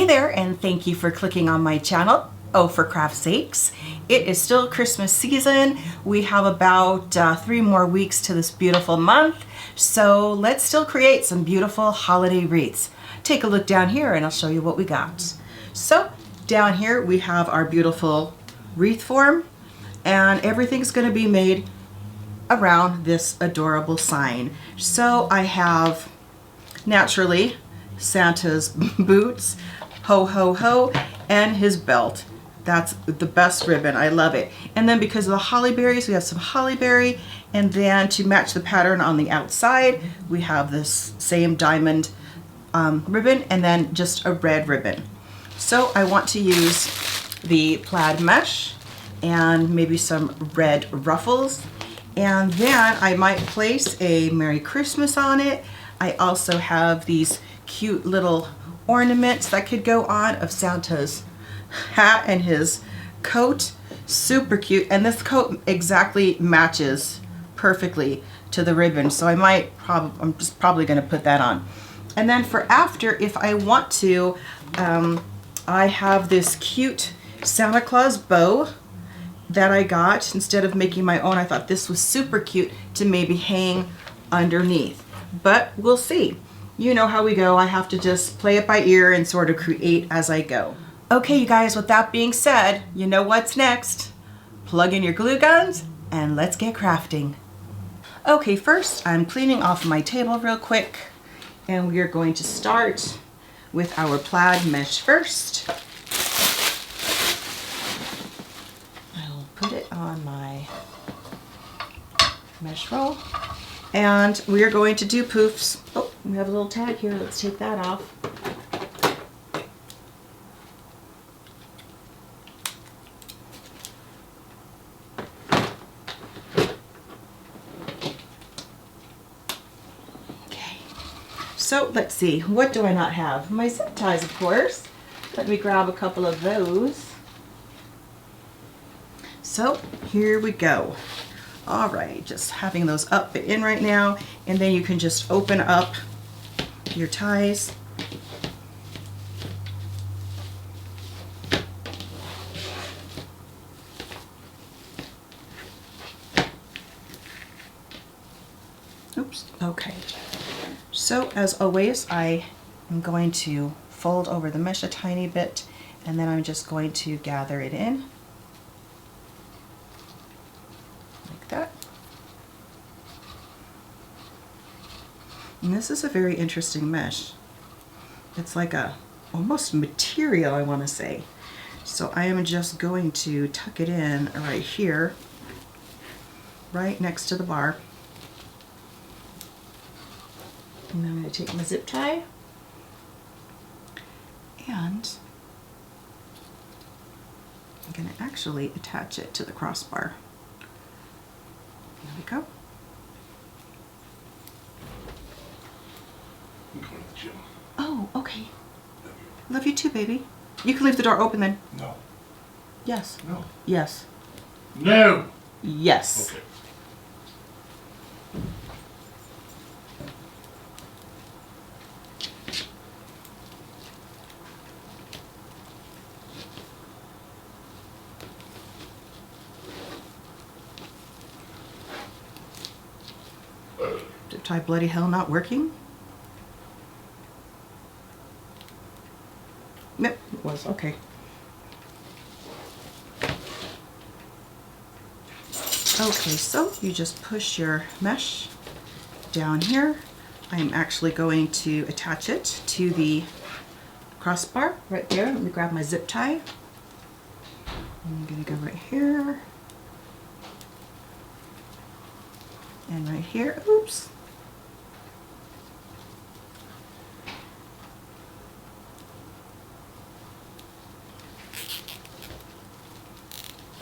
there, and thank you for clicking on my channel. Oh, for craft's sakes. It is still Christmas season. We have about 3 more weeks to this beautiful month. So let's still create some beautiful holiday wreaths. Take a look down here and I'll show you what we got. So down here we have our beautiful wreath form, and everything's going to be made around this adorable sign. So I have naturally Santa's boots, ho ho ho, and his belt. That's the best ribbon. I love it. And then because of the holly berries, we have some holly berry, and then to match the pattern on the outside we have this same diamond ribbon, and then just a red ribbon. So I want to use the plaid mesh and maybe some red ruffles, and then I might place a Merry Christmas on it. I also have these cute little ornaments that could go on of Santa's hat and his coat. Super cute, and this coat exactly matches perfectly to the ribbon, so I'm just probably going to put that on. And then for after, if I want to, I have this cute Santa Claus bow that I got. Instead of making my own, I thought this was super cute to maybe hang underneath, but we'll see. You know how we go. I have to just play it by ear and sort of create as I go. Okay, you guys, with that being said, you know what's next. Plug in your glue guns and let's get crafting. Okay, first I'm cleaning off my table real quick, and we are going to start with our plaid mesh first. I'll put it on my mesh roll, and we are going to do poofs. Oh, we have a little tag here. Let's take that off. So let's see, what do I not have? My zip ties, of course. Let me grab a couple of those. So here we go. All right, just having those up and in right now, and then you can just open up your ties. Oops, okay. So as always, I am going to fold over the mesh a tiny bit, and then I'm just going to gather it in like that. And this is a very interesting mesh. It's like a almost material, I want to say. So I am just going to tuck it in right here, right next to the bar. And then I'm going to take my zip tie and I'm going to actually attach it to the crossbar. There we go. I'm going to the gym. Oh, okay. Love you too, baby. You can leave the door open then. No. Yes. No. Yes. No. Yes. Okay. Zip tie bloody hell not working? Yep, it was. Okay. Okay, so you just push your mesh down here. I'm actually going to attach it to the crossbar right there. Let me grab my zip tie. I'm going to go right here. And right here. Oops.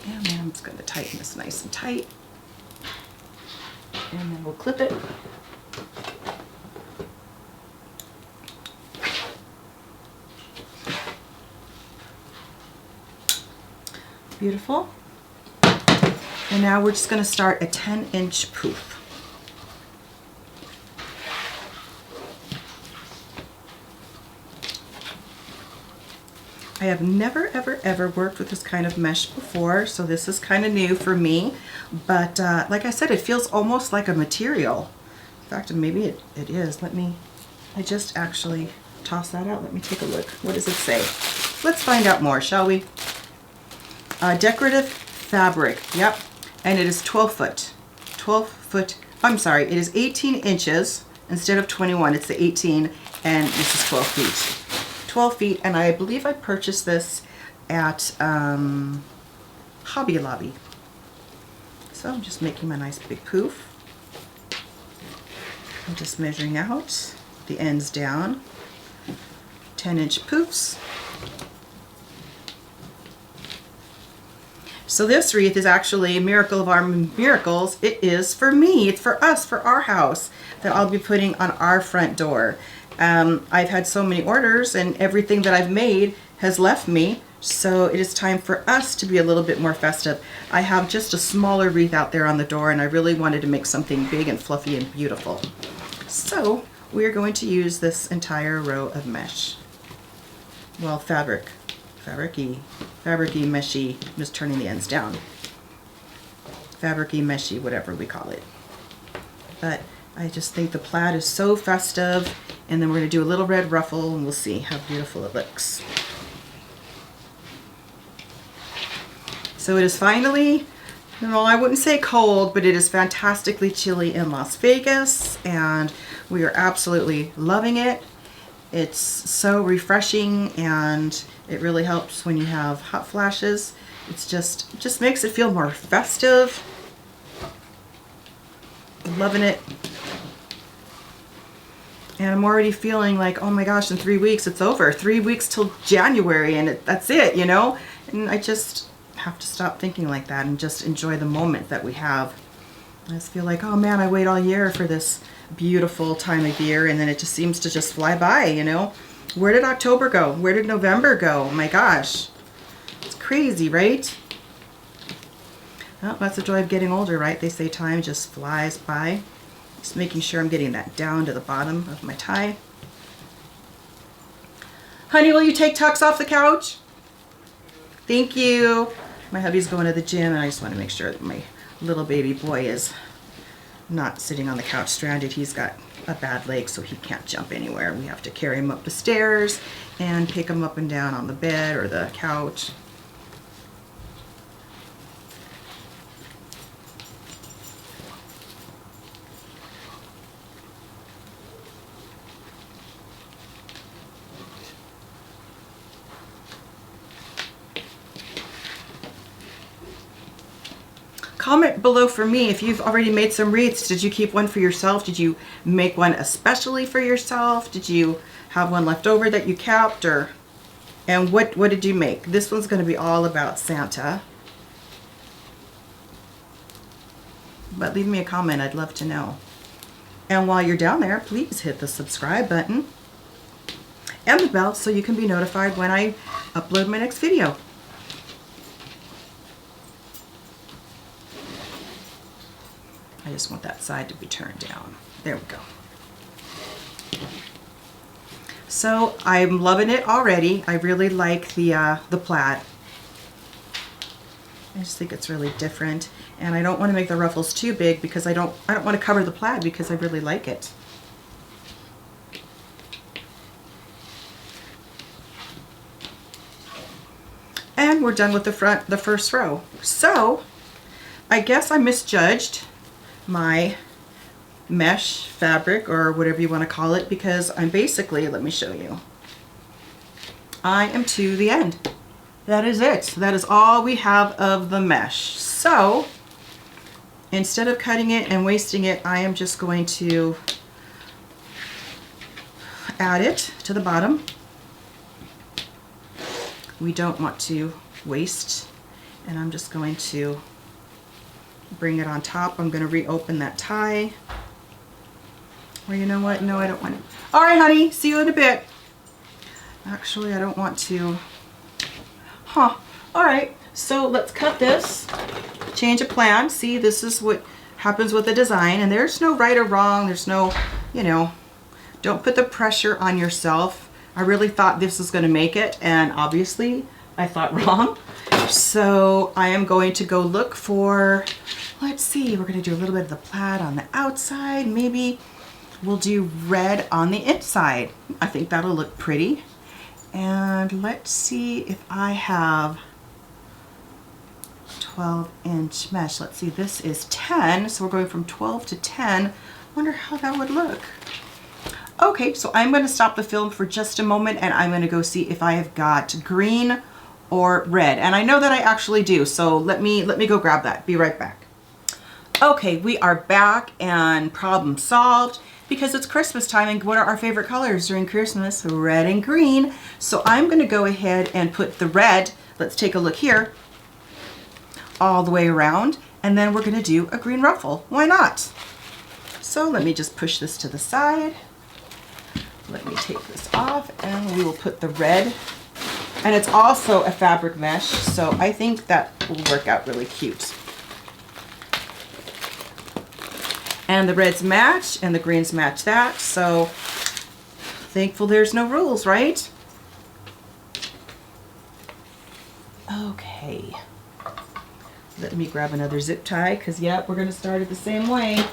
And then I'm just going to tighten this nice and tight. And then we'll clip it. Beautiful. And now we're just going to start a 10-inch poof. I have never, ever, ever worked with this kind of mesh before, so this is kind of new for me. But like I said, it feels almost like a material. In fact, maybe it is. I just actually tossed that out. Let me take a look. What does it say? Let's find out more, shall we? Decorative fabric, yep. And it is 12 foot. 12 foot, I'm sorry, it is 18 inches instead of 21. It's the 18, and this is 12 feet. 12 feet, and I believe I purchased this at Hobby Lobby. So I'm just making my nice big poof. I'm just measuring out the ends down. 10-inch poofs. So this wreath is actually a miracle of our miracles. It is for me. It's for us, for our house, that I'll be putting on our front door. I've had so many orders, and everything that I've made has left me. So it is time for us to be a little bit more festive. I have just a smaller wreath out there on the door, and I really wanted to make something big and fluffy and beautiful. So we're going to use this entire row of mesh. Well, fabricy, meshy. I'm just turning the ends down. Fabricy, meshy, whatever we call it. But I just think the plaid is so festive, and then we're going to do a little red ruffle, and we'll see how beautiful it looks. So it is finally, well, I wouldn't say cold, but it is fantastically chilly in Las Vegas, and we are absolutely loving it. It's so refreshing, and it really helps when you have hot flashes. It just makes it feel more festive. Loving it. And I'm already feeling like, oh my gosh, in 3 weeks it's over. 3 weeks till January, and that's it, you know? And I just have to stop thinking like that and just enjoy the moment that we have. I just feel like, oh man, I wait all year for this beautiful time of year, and then it just seems to just fly by, you know? Where did October go? Where did November go? Oh my gosh. It's crazy, right? Well, that's the joy of getting older, right? They say time just flies by. Just making sure I'm getting that down to the bottom of my tie. Honey, will you take Tux off the couch? Thank you. My hubby's going to the gym, and I just want to make sure that my little baby boy is not sitting on the couch stranded. He's got a bad leg, so he can't jump anywhere. We have to carry him up the stairs and pick him up and down on the bed or the couch. Comment below for me if you've already made some wreaths. Did you keep one for yourself? Did you make one especially for yourself? Did you have one left over that you kept? And what did you make? This one's going to be all about Santa. But leave me a comment. I'd love to know. And while you're down there, please hit the subscribe button and the bell so you can be notified when I upload my next video. I just want that side to be turned down. There we go. So I'm loving it already. I really like the plaid. I just think it's really different, and I don't want to make the ruffles too big because I don't want to cover the plaid because I really like it. And we're done with the first row. So I guess I misjudged my mesh fabric, or whatever you want to call it, because I'm basically, let me show you, I am to the end. That is it. That is all we have of the mesh. So instead of cutting it and wasting it, I am just going to add it to the bottom. We don't want to waste, and I'm just going to bring it on top. I'm going to reopen that tie. Or you know what? No, I don't want it. All right, honey. See you in a bit. Actually, I don't want to. All right. So let's cut this. Change of plan. See, this is what happens with the design. And there's no right or wrong. There's no, you know, don't put the pressure on yourself I really thought this was going to make it, and obviously I thought wrong. So I am going to go look for, let's see, we're going to do a little bit of the plaid on the outside. Maybe we'll do red on the inside. I think that'll look pretty. And let's see if I have 12-inch mesh. Let's see, this is 10, so we're going from 12 to 10. Wonder how that would look. Okay, so I'm going to stop the film for just a moment, and I'm going to go see if I have got green or red. And I know that I actually do, so let me go grab that. Be right back. Okay, we are back and problem solved, because it's Christmas time, and what are our favorite colors during Christmas? Red and green. So I'm going to go ahead and put the red, let's take a look here, all the way around, and then we're going to do a green ruffle. Why not? So let me just push this to the side. Let me take this off, and we will put the red, and it's also a fabric mesh, so I think that will work out really cute. And the reds match and the greens match that, so thankful there's no rules, right? Okay, let me grab another zip tie, because yep, we're going to start it the same way.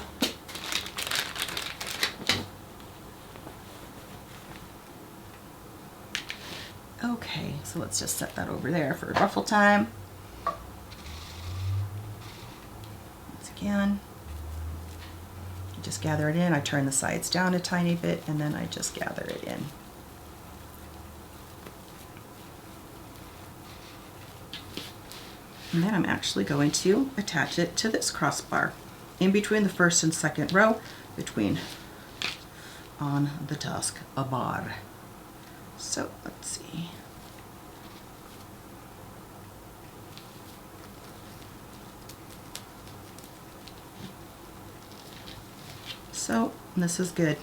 Okay, so let's just set that over there for ruffle time. Once again, just gather it in. I turn the sides down a tiny bit, and then I just gather it in. And then I'm actually going to attach it to this crossbar in between the first and second row, between on the task bar. So let's see. So this is good.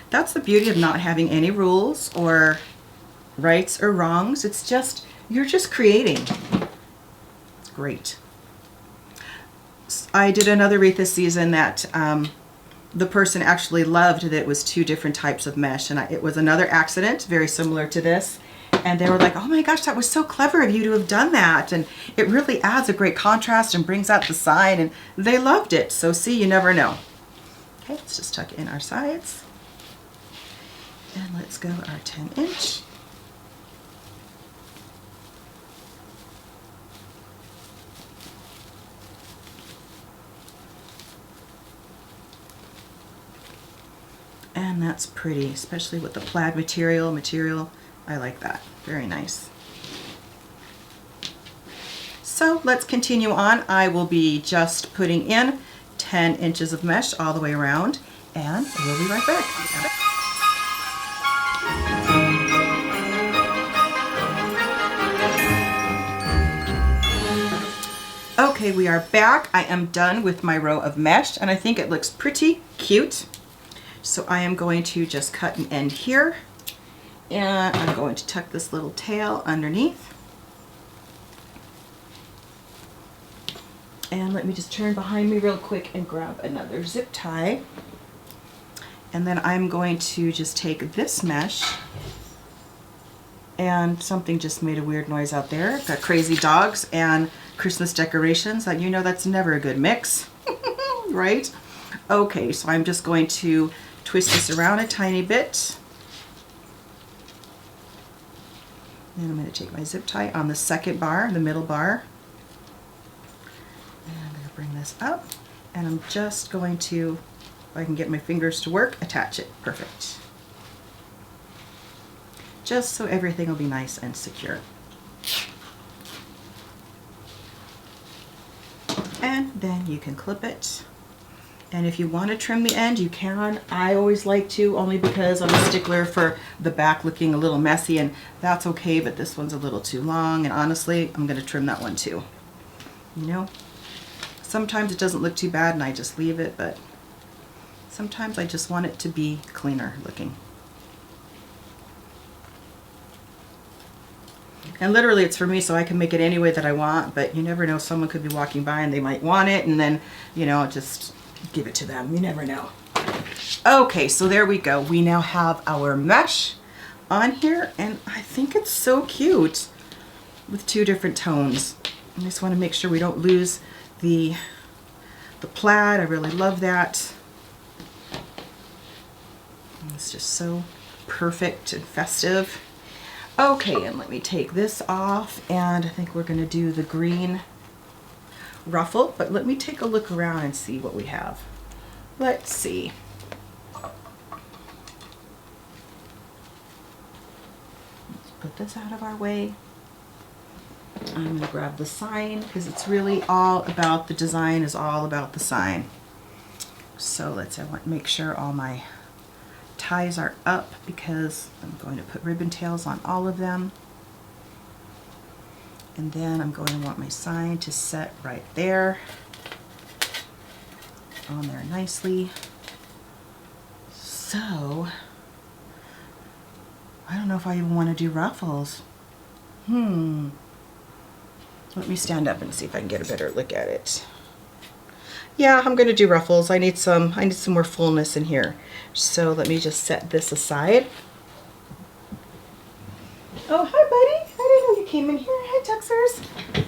That's the beauty of not having any rules or rights or wrongs. It's just, you're just creating. It's great. I did another wreath this season that the person actually loved that it was 2 different types of mesh, and it was another accident, very similar to this. And they were like, oh my gosh, that was so clever of you to have done that. And it really adds a great contrast and brings out the side, and they loved it. So see, you never know. Okay, let's just tuck in our sides. And let's go our 10-inch. And that's pretty, especially with the plaid material. I like that. Very nice. So let's continue on. I will be just putting in 10 inches of mesh all the way around, and we'll be right back. Okay, we are back. I am done with my row of mesh, and I think it looks pretty cute. So I am going to just cut an end here, and I'm going to tuck this little tail underneath. And let me just turn behind me real quick and grab another zip tie. And then I'm going to just take this mesh, and something just made a weird noise out there. Got crazy dogs and Christmas decorations, and you know that's never a good mix, right? Okay, so I'm just going to twist this around a tiny bit. And I'm going to take my zip tie on the second bar, the middle bar. And I'm going to bring this up, and I'm just going to, if I can get my fingers to work, attach it. Perfect. Just so everything will be nice and secure. And then you can clip it. And if you want to trim the end, you can. I always like to, only because I'm a stickler for the back looking a little messy, and that's okay, but this one's a little too long, and honestly, I'm going to trim that one too. You know, sometimes it doesn't look too bad and I just leave it, but sometimes I just want it to be cleaner looking. And literally it's for me, so I can make it any way that I want, but you never know, someone could be walking by and they might want it, and then, you know, just give it to them. You never know. Okay, so there we go. We now have our mesh on here, and I think it's so cute with two different tones. I just want to make sure we don't lose the plaid. I really love that. It's just so perfect and festive. Okay, and let me take this off, and I think we're going to do the green ruffle, but let me take a look around and see what we have. Let's see. Let's put this out of our way. I'm going to grab the sign because it's really all about the design, is all about the sign. So I want to make sure all my ties are up because I'm going to put ribbon tails on all of them. And then I'm going to want my sign to set right there, on there nicely. So, I don't know if I even want to do ruffles. Let me stand up and see if I can get a better look at it. Yeah, I'm going to do ruffles. I need some more fullness in here. So let me just set this aside. Oh, hi buddy. I didn't know you came in here. Hi Tuxers.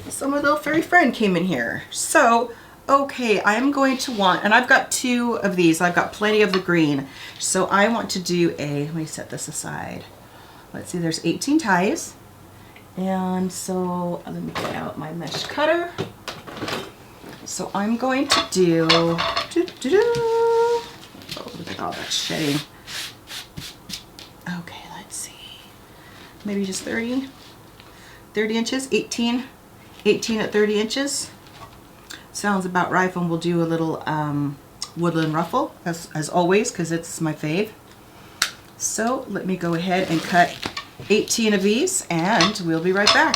So my little furry friend came in here. So, okay, I'm going to want, and I've got 2 of these. I've got plenty of the green. So I want to do let me set this aside. Let's see, there's 18 ties. And so let me get out my mesh cutter. So I'm going to do, oh, look at all that shedding. Okay, let's see. Maybe just 30 inches, 18 at 30 inches. Sounds about right, and we'll do a little woodland ruffle, as always, because it's my fave. So let me go ahead and cut 18 of these, and we'll be right back.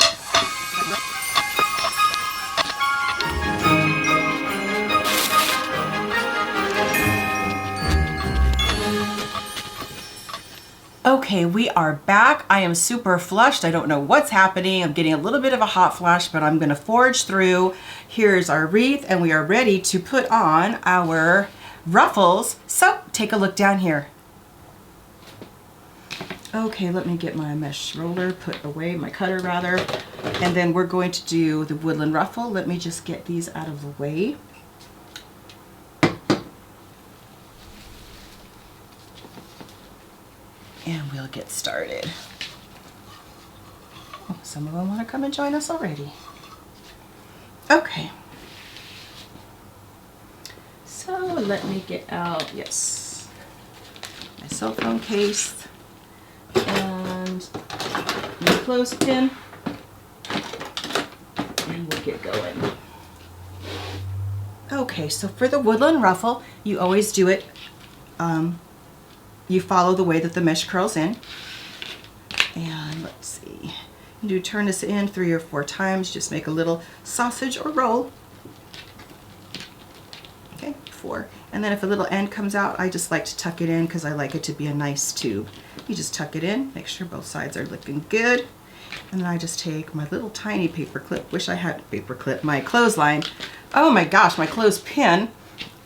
Okay, we are back. I am super flushed. I don't know what's happening. I'm getting a little bit of a hot flash, but I'm going to forge through. Here's our wreath, and we are ready to put on our ruffles. So take a look down here. Okay, let me get my mesh roller, put away my cutter rather, and then we're going to do the woodland ruffle. Let me just get these out of the way. And we'll get started. Oh, some of them want to come and join us already. Okay. So let me get out, yes, my cell phone case and my clothespin, and we'll get going. Okay, so for the woodland ruffle, you always do it, you follow the way that the mesh curls in. And let's see, you do turn this in 3 or 4 times, just make a little sausage or roll. Okay, 4. And then if a little end comes out, I just like to tuck it in because I like it to be a nice tube. You just tuck it in, make sure both sides are looking good. And then I just take my little tiny paper clip, wish I had a paper clip, my clothesline. Oh my gosh, my clothespin.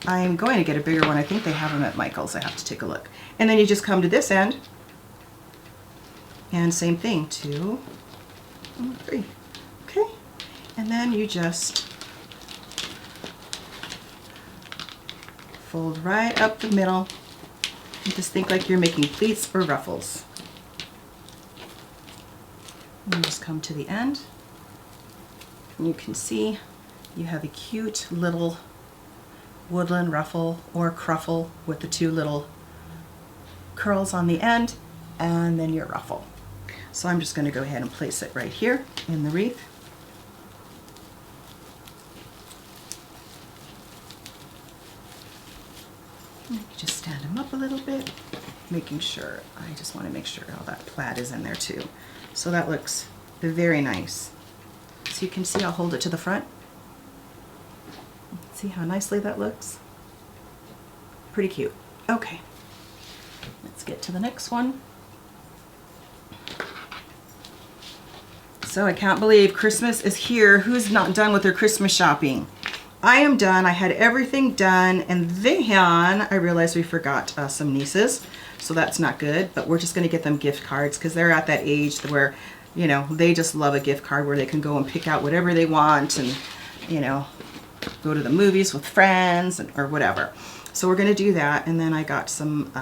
I'm going to get a bigger one. I think they have them at Michael's. I have to take a look. And then you just come to this end. And same thing, 2, 3. Okay. And then you just fold right up the middle. And just think like you're making pleats or ruffles. And you just come to the end. And you can see you have a cute little woodland ruffle or cruffle with the 2 little curls on the end, and then your ruffle. So I'm just going to go ahead and place it right here in the wreath. And you just stand them up a little bit, making sure, I just want to make sure all that plaid is in there too. So that looks very nice. So you can see I'll hold it to the front. See how nicely that looks? Pretty cute. Okay, let's get to the next one. So I can't believe Christmas is here. Who's not done with their Christmas shopping? I am done. I had everything done, and then I realized we forgot some nieces, so that's not good, but we're just going to get them gift cards because they're at that age where, you know, they just love a gift card where they can go and pick out whatever they want and, you know, go to the movies with friends or whatever. So we're going to do that, and then I got some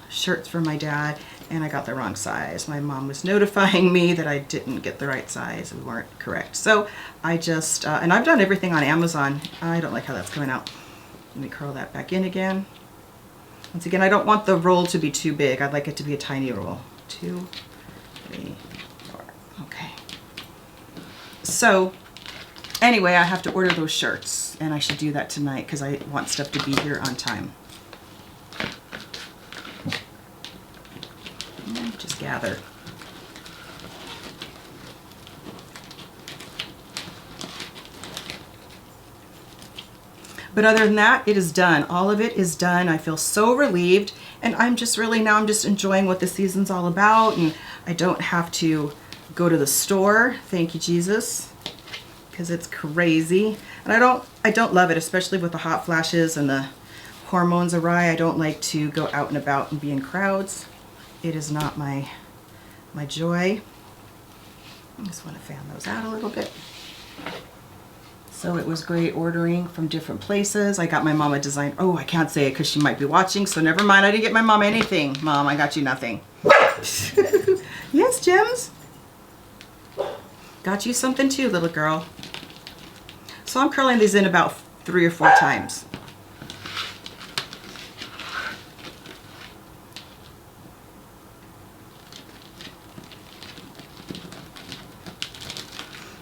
shirts for my dad, and I got the wrong size. My mom was notifying me that I didn't get the right size. We weren't correct. So I just, and I've done everything on Amazon. I don't like how that's coming out. Let me curl that back in again. Once again, I don't want the roll to be too big. I'd like it to be a tiny roll. 2, 3, 4. Okay. So anyway, I have to order those shirts, and I should do that tonight because I want stuff to be here on time. Just gather. But other than that, it is done. All of it is done. I feel so relieved, and I'm just really now I'm just enjoying what the season's all about, and I don't have to go to the store. Thank you, Jesus, because it's crazy. And I don't love it, especially with the hot flashes and the hormones awry. I don't like to go out and about and be in crowds. It is not my joy. I just want to fan those out a little bit. So it was great ordering from different places. I got my mom a design. Oh, I can't say it because she might be watching, so never mind. I didn't get my mom anything. Mom, I got you nothing. Yes, Gems. Got you something too, little girl. So I'm curling these in about 3 or 4 times.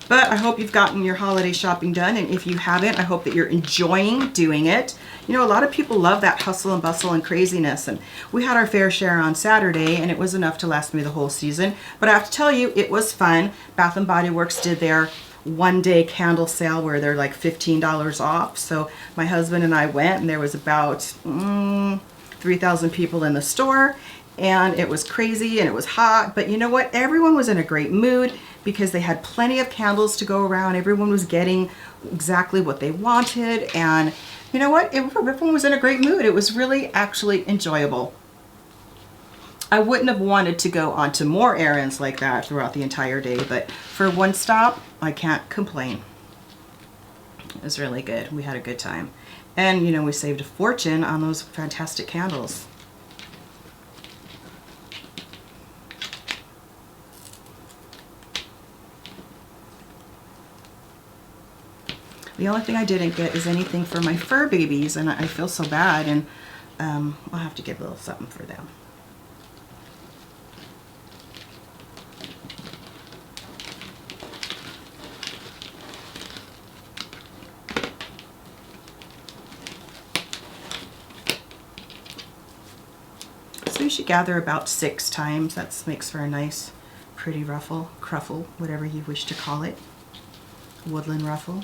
But I hope you've gotten your holiday shopping done, and if you haven't, I hope that you're enjoying doing it. You know, a lot of people love that hustle and bustle and craziness, and we had our fair share on Saturday, and it was enough to last me the whole season. But I have to tell you, it was fun. Bath & Body Works did their one-day candle sale where they're like $15 off. So my husband and I went, and there was about 3,000 people in the store, and it was crazy and it was hot. But you know what? Everyone was in a great mood because they had plenty of candles to go around. Everyone was getting exactly what they wanted, and you know what? Everyone was in a great mood. It was really actually enjoyable. I wouldn't have wanted to go on to more errands like that throughout the entire day, but for one stop, I can't complain. It was really good. We had a good time. And you know, we saved a fortune on those fantastic candles. The only thing I didn't get is anything for my fur babies, and I feel so bad, and I'll have to get a little something for them. So you should gather about 6 times. That makes for a nice, pretty ruffle, cruffle, whatever you wish to call it. Woodland ruffle.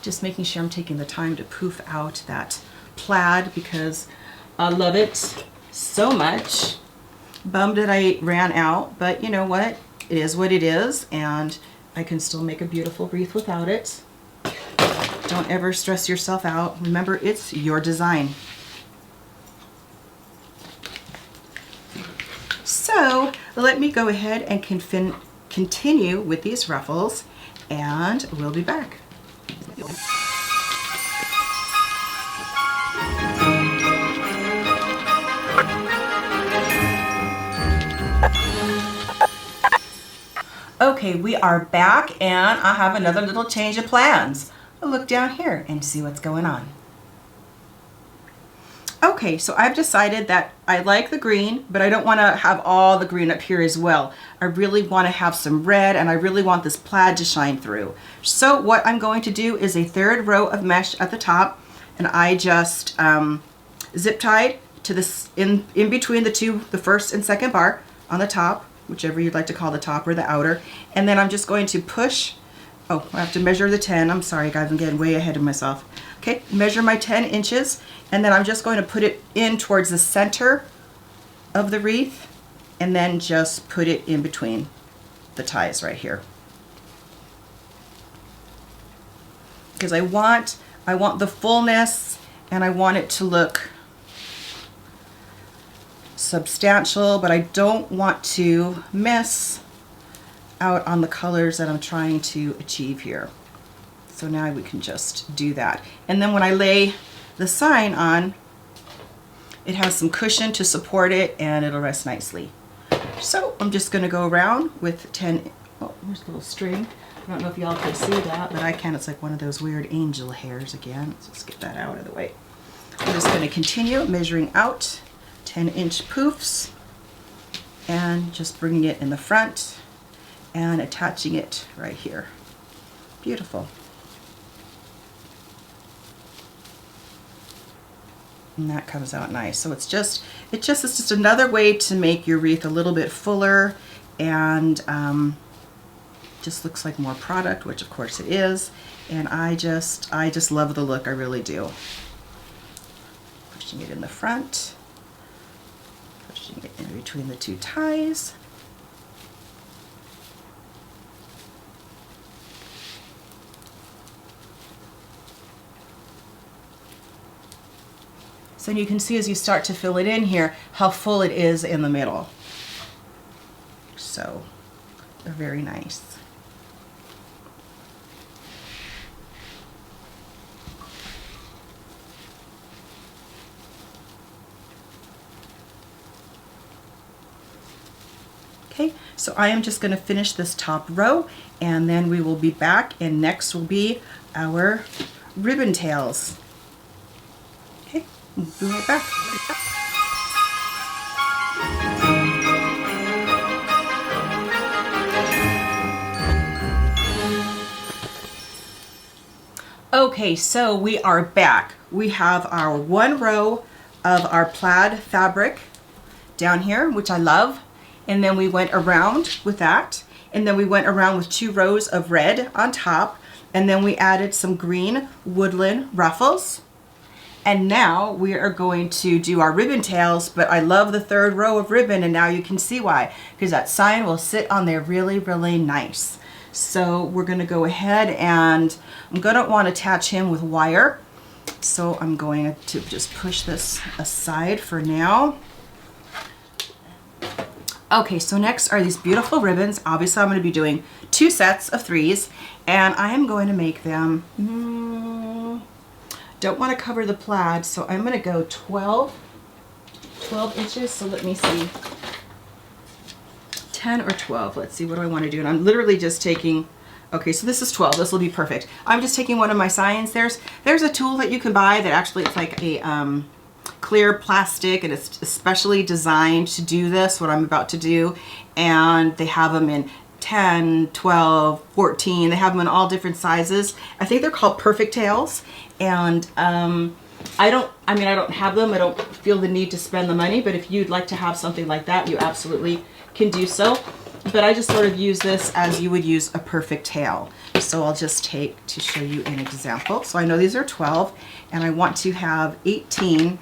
Just making sure I'm taking the time to poof out that plaid because I love it so much. Bummed that I ran out, but you know what? It is what it is, and I can still make a beautiful wreath without it. Don't ever stress yourself out. Remember, it's your design. So let me go ahead and continue with these ruffles, and we'll be back. Okay, we are back, and I have another little change of plans. I'll look down here and see what's going on. Okay, so I've decided that I like the green, but I don't want to have all the green up here as well. I really want to have some red, and I really want this plaid to shine through. So what I'm going to do is a 3rd row of mesh at the top, and I just zip tied to this in between the 1st and 2nd bar on the top, whichever you'd like to call the top or the outer, and then I'm just going to push. Oh, I have to measure the 10. I'm sorry guys, I'm getting way ahead of myself. Okay, measure my 10 inches, and then I'm just going to put it in towards the center of the wreath, and then just put it in between the ties right here. Because I want the fullness, and I want it to look substantial, but I don't want to miss out on the colors that I'm trying to achieve here. So now we can just do that. And then when I lay the sign on, it has some cushion to support it, and it'll rest nicely. So I'm just going to go around with 10, oh, there's a little string. I don't know if y'all can see that, but I can. It's like one of those weird angel hairs again. Let's just get that out of the way. I'm just going to continue measuring out 10-inch poofs and just bringing it in the front and attaching it right here. Beautiful. And that comes out nice. So it's just another way to make your wreath a little bit fuller, and just looks like more product, which of course it is. And I just love the look. I really do. Pushing it in the front, pushing it in between the two ties. So you can see as you start to fill it in here how full it is in the middle. So they're very nice. Okay, so I am just going to finish this top row, and then we will be back, and next will be our ribbon tails. Okay, we'll be right back. Okay, so we are back. We have our one row of our plaid fabric down here, which I love. And then we went around with that. And then we went around with 2 rows of red on top. And then we added some green woodland ruffles. And now we are going to do our ribbon tails, but I love the 3rd row of ribbon, and now you can see why. Because that sign will sit on there really, really nice. So we're going to go ahead, and I'm going to want to attach him with wire. So I'm going to just push this aside for now. Okay, so next are these beautiful ribbons. Obviously I'm going to be doing 2 sets of 3s, and I am going to make them, don't want to cover the plaid, so I'm going to go 12 inches, so let me see, 10 or 12, let's see, what do I want to do? And I'm literally just taking, okay, so this is 12, this will be perfect. I'm just taking one of my signs. There's a tool that you can buy that actually, it's like a clear plastic, and it's especially designed to do this, what I'm about to do, and they have them in 10, 12, 14, they have them in all different sizes. I think they're called Perfect Tails, and I don't have them. I don't feel the need to spend the money, but if you'd like to have something like that, you absolutely can do so. But I just sort of use this as you would use a perfect tail. So I'll just take to show you an example. So I know these are 12, and I want to have 18.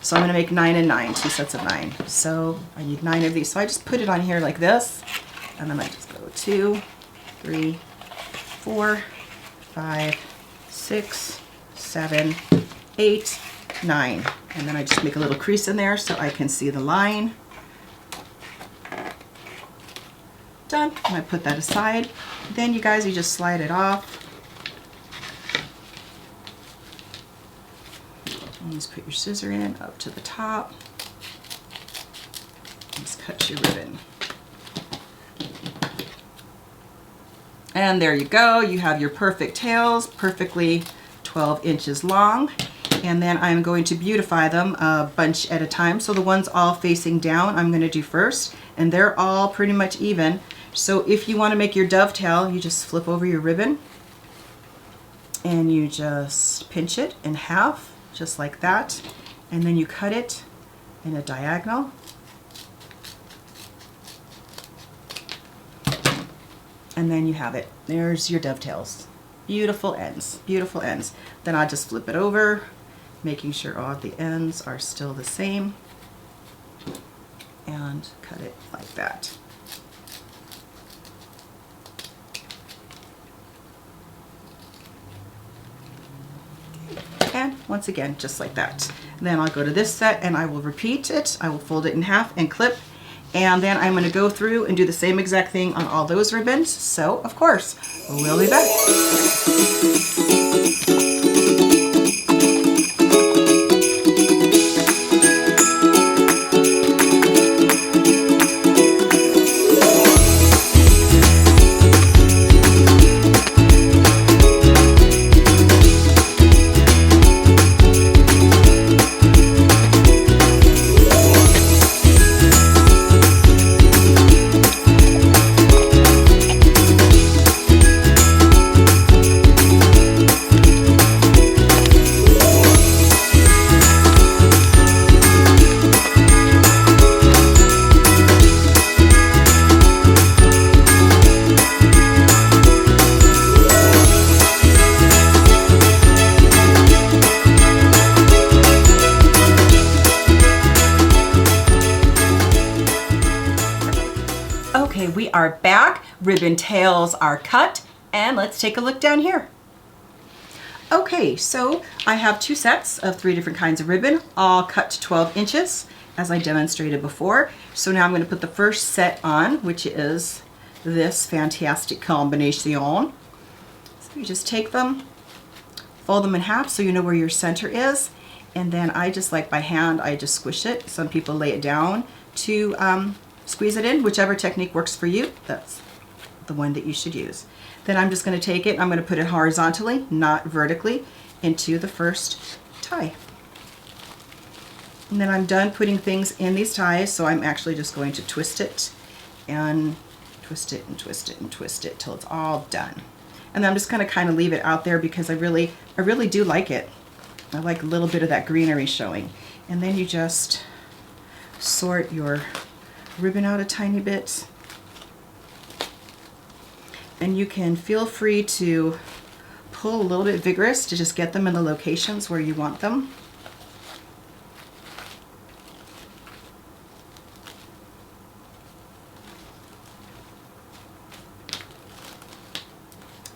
So I'm going to make 9 and 9, 2 sets of 9. So I need 9 of these. So I just put it on here like this, and then I just go 2, 3, 4, 5, 6, 7, 8, 9. And then I just make a little crease in there so I can see the line. Done. And I put that aside. Then you guys, you just slide it off. And just put your scissor in up to the top. Just cut your ribbon. And there you go. You have your perfect tails, perfectly 12 inches long. And then I'm going to beautify them a bunch at a time. So the ones all facing down I'm going to do first, and they're all pretty much even. So if you want to make your dovetail, you just flip over your ribbon and you just pinch it in half, just like that. And then you cut it in a diagonal. And then you have it. There's your dovetails. Beautiful ends, beautiful ends. Then I'll just flip it over, making sure all the ends are still the same, and cut it like that. And once again, just like that. Then I'll go to this set and I will repeat it. I will fold it in half and clip. And then I'm going to go through and do the same exact thing on all those ribbons. So, of course, we'll be back. Okay, we are back. Ribbon tails are cut, and let's take a look down here. Okay, so I have two sets of 3 different kinds of ribbon, all cut to 12 inches, as I demonstrated before. So now I'm going to put the first set on, which is this fantastic combination. So you just take them, fold them in half so you know where your center is, and then I just, like by hand, I just squish it. Some people lay it down to squeeze it in. Whichever technique works for you, that's the one that you should use. Then I'm just going to take it, I'm going to put it horizontally, not vertically, into the first tie. And then I'm done putting things in these ties, so I'm actually just going to twist it and twist it and twist it and twist it till it's all done. And then I'm just going to kind of leave it out there because I really do like it. I like a little bit of that greenery showing. And then you just sort your ribbon out a tiny bit. And you can feel free to pull a little bit vigorous to just get them in the locations where you want them.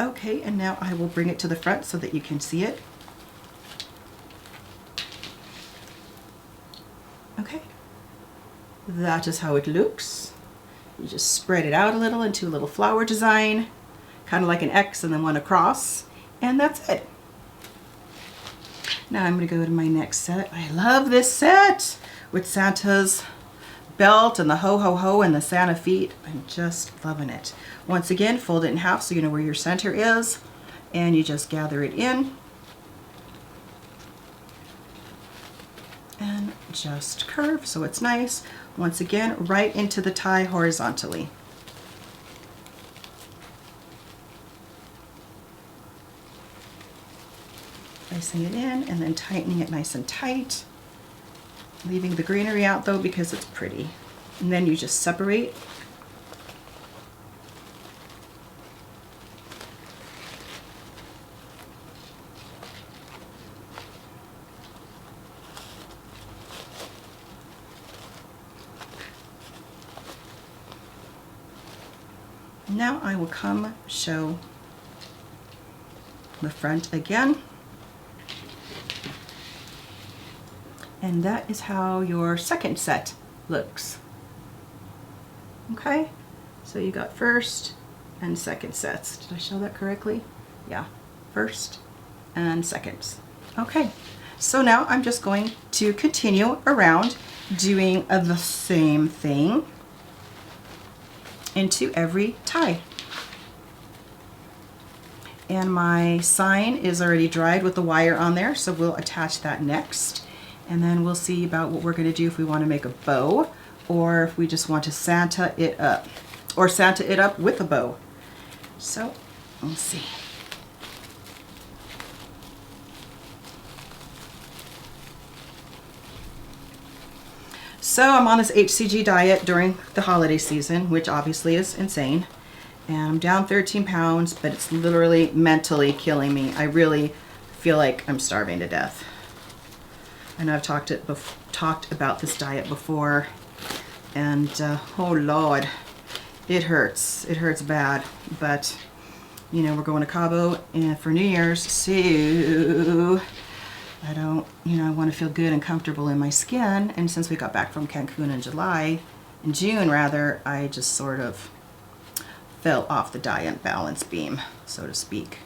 Okay, and now I will bring it to the front so that you can see it. Okay, that is how it looks. You just spread it out a little into a little flower design, kind of like an X and then one across, and that's it. Now I'm going to go to my next set. I love this set with Santa's belt and the ho ho ho and the Santa feet. I'm just loving it. Once again, fold it in half so you know where your center is, and you just gather it in and just curve so it's nice. Once again, right into the tie horizontally. Placing it in and then tightening it nice and tight. Leaving the greenery out though because it's pretty. And then you just separate. Now I will come show the front again. And that is how your second set looks. Okay, so you got first and second sets. Did I show that correctly? Yeah, first and seconds. Okay, so now I'm just going to continue around doing the same thing into every tie. And my sign is already dried with the wire on there, so we'll attach that next. And then we'll see about what we're going to do if we want to make a bow, or if we just want to Santa it up, or Santa it up with a bow. So let's see. So I'm on this HCG diet during the holiday season, which obviously is insane. And I'm down 13 pounds, but it's literally mentally killing me. I really feel like I'm starving to death. I know I've talked about this diet before, and oh Lord, it hurts. It hurts bad, but you know, we're going to Cabo and for New Year's, so I don't, you know, I want to feel good and comfortable in my skin. And since we got back from Cancun in June rather, I just sort of fell off the diet balance beam, so to speak.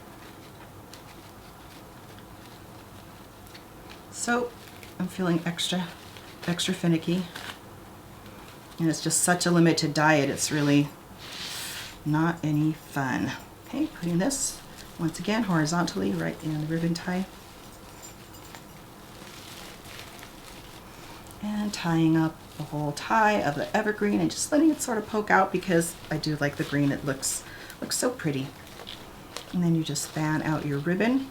So I'm feeling extra finicky. And it's just such a limited diet, it's really not any fun. Okay, putting this once again horizontally right in the ribbon tie. And tying up the whole tie of the evergreen and just letting it sort of poke out because I do like the green. It looks so pretty. And then you just fan out your ribbon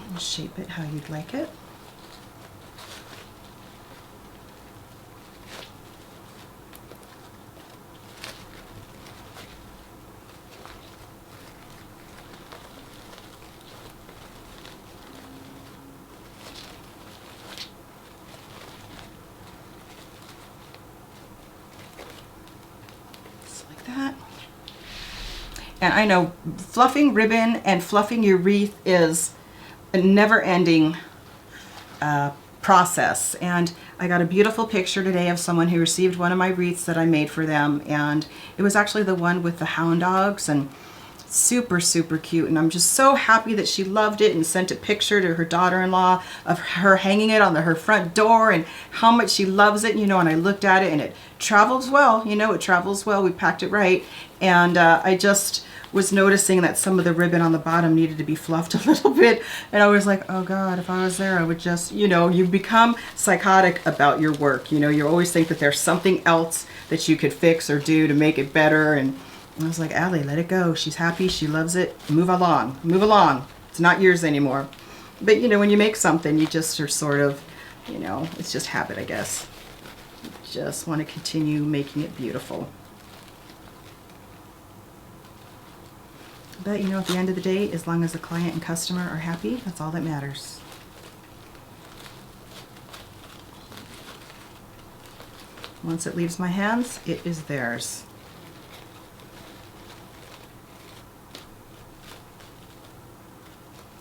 and shape it how you'd like it. And I know fluffing ribbon and fluffing your wreath is a never-ending process. And I got a beautiful picture today of someone who received one of my wreaths that I made for them. And it was actually the one with the hound dogs, and super, super cute. And I'm just so happy that she loved it and sent a picture to her daughter-in-law of her hanging it on her front door and how much she loves it, you know. And I looked at it and it travels well, you know, it travels well. We packed it right. And I just was noticing that some of the ribbon on the bottom needed to be fluffed a little bit. And I was like, oh God, if I was there, I would just, you know, you become psychotic about your work. You know, you always think that there's something else that you could fix or do to make it better. And I was like, Allie, let it go. She's happy. She loves it. Move along. Move along. It's not yours anymore. But, you know, when you make something, you just are sort of, you know, it's just habit, I guess. You just want to continue making it beautiful. But, you know, at the end of the day, as long as the client and customer are happy, that's all that matters. Once it leaves my hands, it is theirs.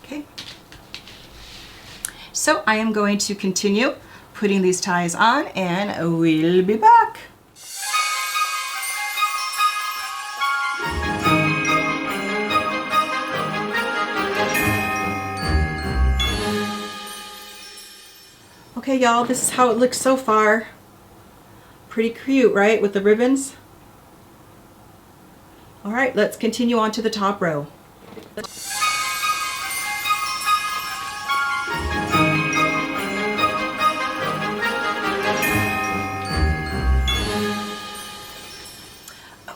Okay. So I am going to continue putting these ties on, and we'll be back. Okay, y'all, this is how it looks so far. Pretty cute, right, with the ribbons? All right, let's continue on to the top row.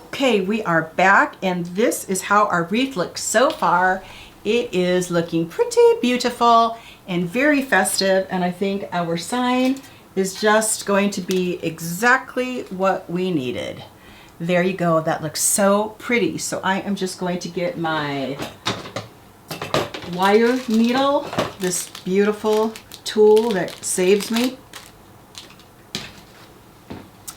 Okay, we are back, and this is how our wreath looks so far. It is looking pretty beautiful and very festive, and I think our sign is just going to be exactly what we needed. There you go. That looks so pretty. So I am just going to get my wire needle, this beautiful tool that saves me.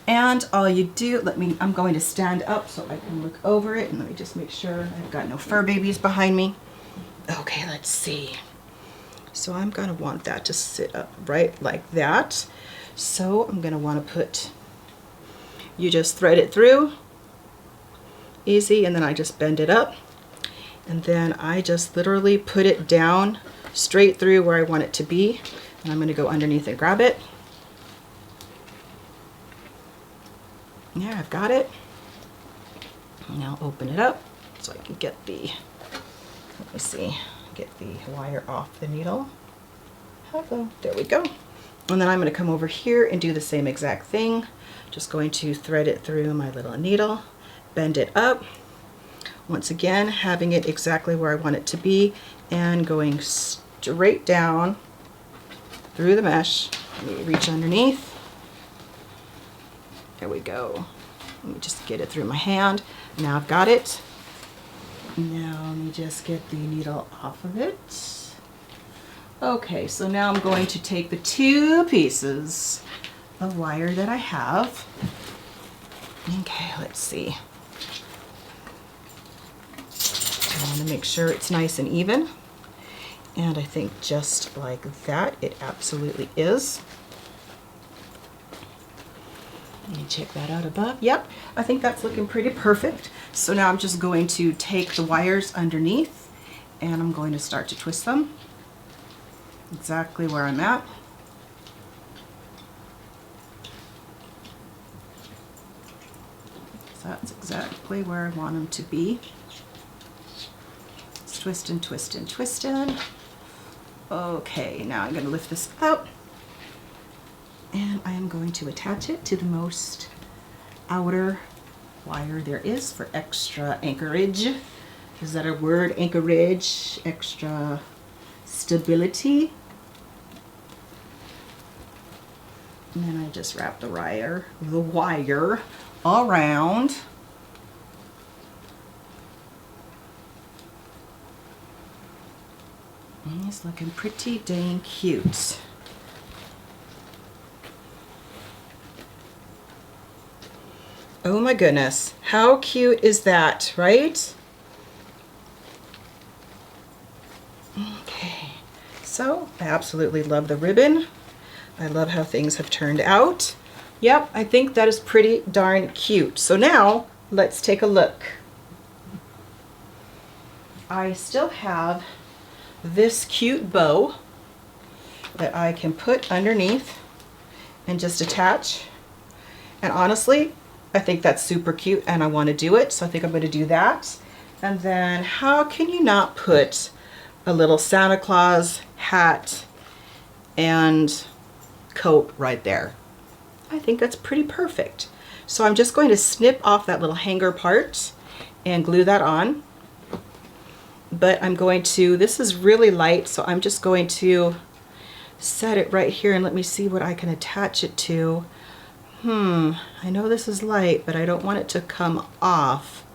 And all you do, I'm going to stand up so I can look over it, and let me just make sure I've got no fur babies behind me. Okay, let's see. So I'm going to want that to sit up right like that. So I'm going to want to you just thread it through, easy, and then I just bend it up. And then I just literally put it down straight through where I want it to be. And I'm going to go underneath and grab it. There, I've got it. Now open it up so I can get let me see, get the wire off the needle. Hello, there we go. And then I'm going to come over here and do the same exact thing. Just going to thread it through my little needle, bend it up. Once again, having it exactly where I want it to be, and going straight down through the mesh. Let me reach underneath. There we go. Let me just get it through my hand. Now I've got it. Now let me just get the needle off of it. Okay, so now I'm going to take the 2 pieces of wire that I have. Okay, let's see. I want to make sure it's nice and even. And I think just like that, it absolutely is. Let me check that out above. Yep, I think that's looking pretty perfect. So now I'm just going to take the wires underneath and I'm going to start to twist them exactly where I'm at. So that's exactly where I want them to be. Just twist and twist and twist in. Okay, now I'm going to lift this out and I am going to attach it to the most outer wire there is for extra anchorage. Is that a word? Anchorage, extra stability. And then I just wrap the wire around. And it's looking pretty dang cute. Oh my goodness, how cute is that, right? Okay, so I absolutely love the ribbon. I love how things have turned out. Yep, I think that is pretty darn cute. So now let's take a look. I still have this cute bow that I can put underneath and just attach. And honestly, I think that's super cute and I want to do it. So I think I'm going to do that. And then how can you not put a little Santa Claus hat and coat right there? I think that's pretty perfect. So I'm just going to snip off that little hanger part and glue that on. But I'm going to, this is really light, so I'm just going to set it right here and let me see what I can attach it to. I know this is light, but I don't want it to come off.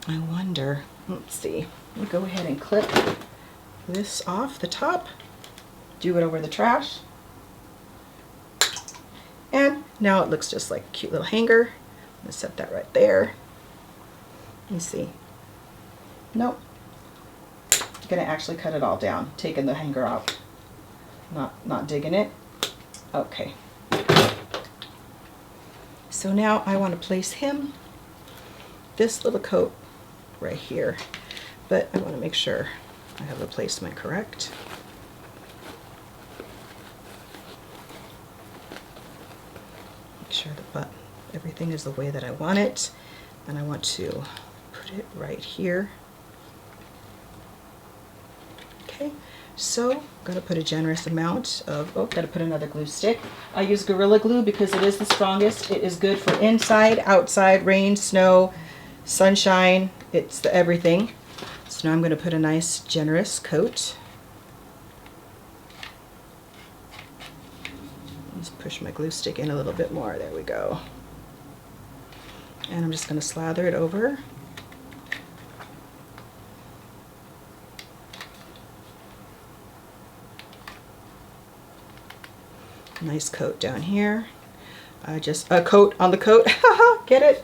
I wonder, let's see. Let me go ahead and clip this off the top. Do it over the trash. And now it looks just like a cute little hanger. I'm gonna set that right there. Let me see. Nope. I'm gonna actually cut it all down, taking the hanger out. Not digging it. Okay. So now I want to place him, this little coat right here, but I want to make sure I have the placement correct. Make sure that everything is the way that I want it, and I want to put it right here. Okay. So I'm going to put a generous amount of, got to put another glue stick. I use Gorilla Glue because it is the strongest. It is good for inside, outside, rain, snow, sunshine. It's the everything. So now I'm going to put a nice generous coat. Just push my glue stick in a little bit more. There we go. And I'm just going to slather it over. Nice coat down here. Just a coat on the coat. Get it?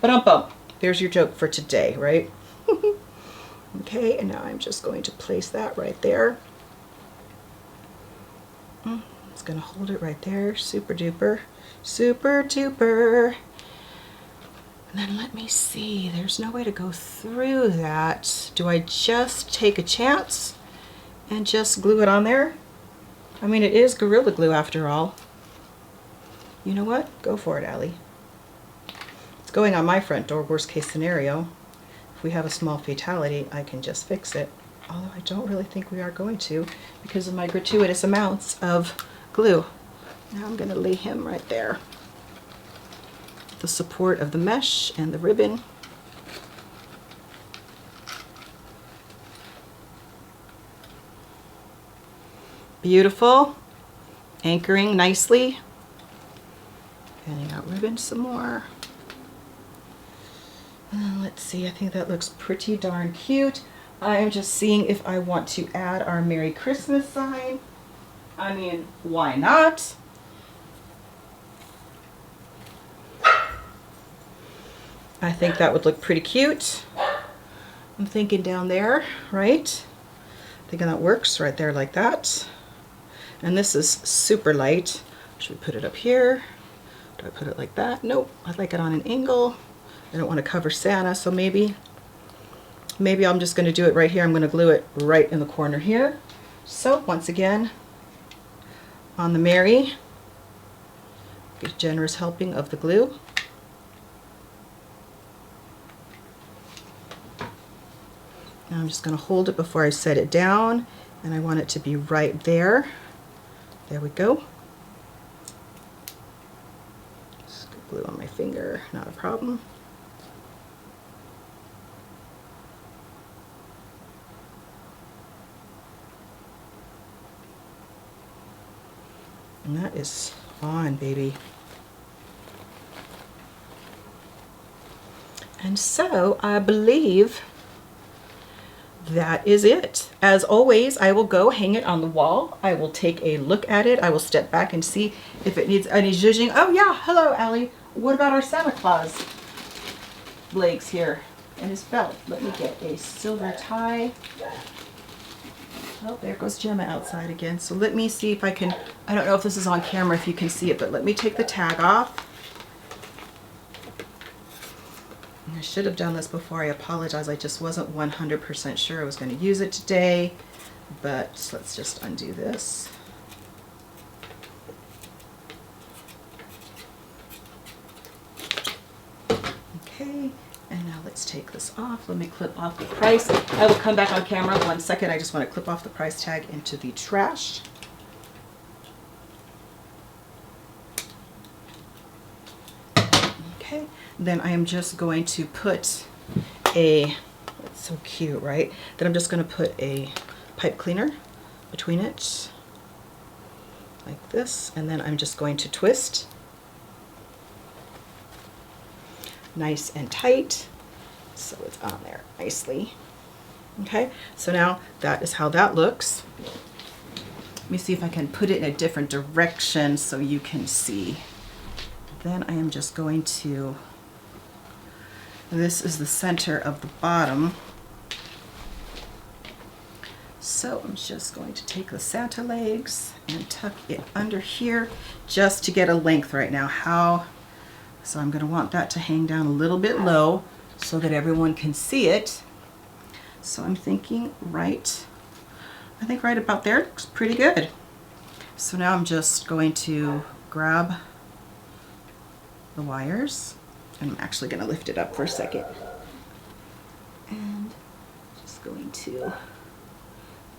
Ba-dum-bum. There's your joke for today, right? Okay, and now I'm just going to place that right there. It's going to hold it right there. Super duper. Super duper. And then let me see. There's no way to go through that. Do I just take a chance and just glue it on there? I mean, it is Gorilla Glue after all. You know what? Go for it, Allie. It's going on my front door, worst case scenario. If we have a small fatality, I can just fix it. Although I don't really think we are going to because of my gratuitous amounts of glue. Now I'm going to lay him right there. The support of the mesh and the ribbon. Beautiful, anchoring nicely. Handing out ribbon some more. Let's see, I think that looks pretty darn cute. I'm just seeing if I want to add our Merry Christmas sign. I mean, why not? I think that would look pretty cute. I'm thinking down there, right? Thinking that works right there like that. And this is super light. Should we put it up here? Do I put it like that? Nope, I'd like it on an angle. I don't want to cover Santa, so maybe I'm just going to do it right here. I'm going to glue it right in the corner here. So once again, on the Mary, get a generous helping of the glue. Now I'm just going to hold it before I set it down, and I want it to be right there. There we go. Just get glue on my finger, not a problem. And that is on, baby. And so I believe that is it. As always, I will go hang it on the wall. I will take a look at it. I will step back and see if it needs any zhuzhing. Oh yeah, hello Allie. What about our Santa Claus legs here and his belt? Let me get a silver tie. Oh, there goes Gemma outside again. So let me see if I can, I don't know if this is on camera, if you can see it, but let me take the tag off. I should have done this before. I apologize. I just wasn't 100% sure I was going to use it today, but let's just undo this. Okay, and now let's take this off. Let me clip off the price. I will come back on camera 1 second. I just want to clip off the price tag into the trash. Okay, then I am just going to put a, it's so cute, right? Then I'm just going to put a pipe cleaner between it, like this, and then I'm just going to twist. Nice and tight, so it's on there nicely. Okay, so now that is how that looks. Let me see if I can put it in a different direction so you can see. Then I am just going to, this is the center of the bottom. So I'm just going to take the Santa legs and tuck it under here just to get a length right now. So I'm going to want that to hang down a little bit low so that everyone can see it. So I'm thinking I think right about there looks pretty good. So now I'm just going to grab the wires, and I'm actually going to lift it up for a second. And just going to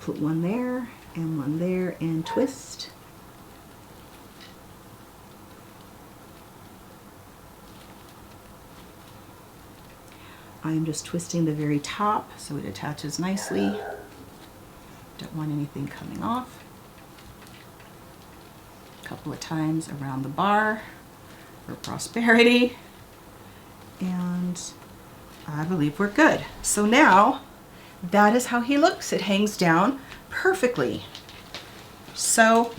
put one there and twist. I'm just twisting the very top so it attaches nicely. Don't want anything coming off. A couple of times around the bar for prosperity. And I believe we're good. So now that is how he looks. It hangs down perfectly. So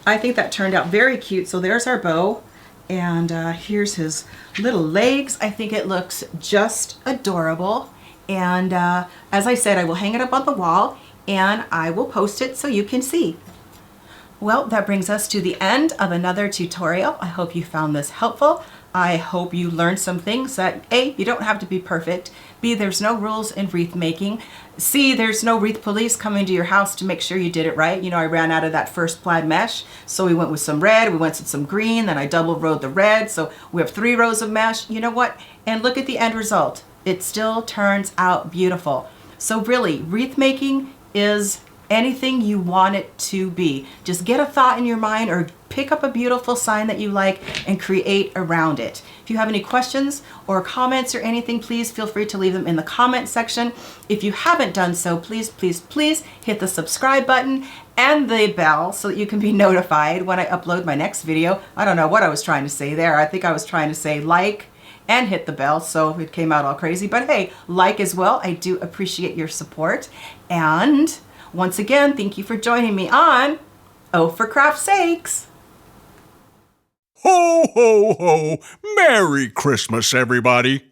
I think that turned out very cute. So there's our bow. And here's his little legs. I think it looks just adorable. And as I said, I will hang it up on the wall and I will post it so you can see. Well, that brings us to the end of another tutorial. I hope you found this helpful. I hope you learned some things that A, you don't have to be perfect. B, there's no rules in wreath making. C, there's no wreath police coming to your house to make sure you did it right. You know, I ran out of that first plaid mesh, so we went with some red, we went with some green, then I double rowed the red, so we have 3 rows of mesh. You know what? And look at the end result. It still turns out beautiful. So really, wreath making is anything you want it to be. Just get a thought in your mind or pick up a beautiful sign that you like and create around it. If you have any questions or comments or anything, please feel free to leave them in the comment section. If you haven't done so, please, please, please hit the subscribe button and the bell so that you can be notified when I upload my next video. I don't know what I was trying to say there. I think I was trying to say like and hit the bell, so it came out all crazy. But hey, like as well. I do appreciate your support. And once again, thank you for joining me on Oh for Craft's Sakes. Ho, ho, ho! Merry Christmas, everybody!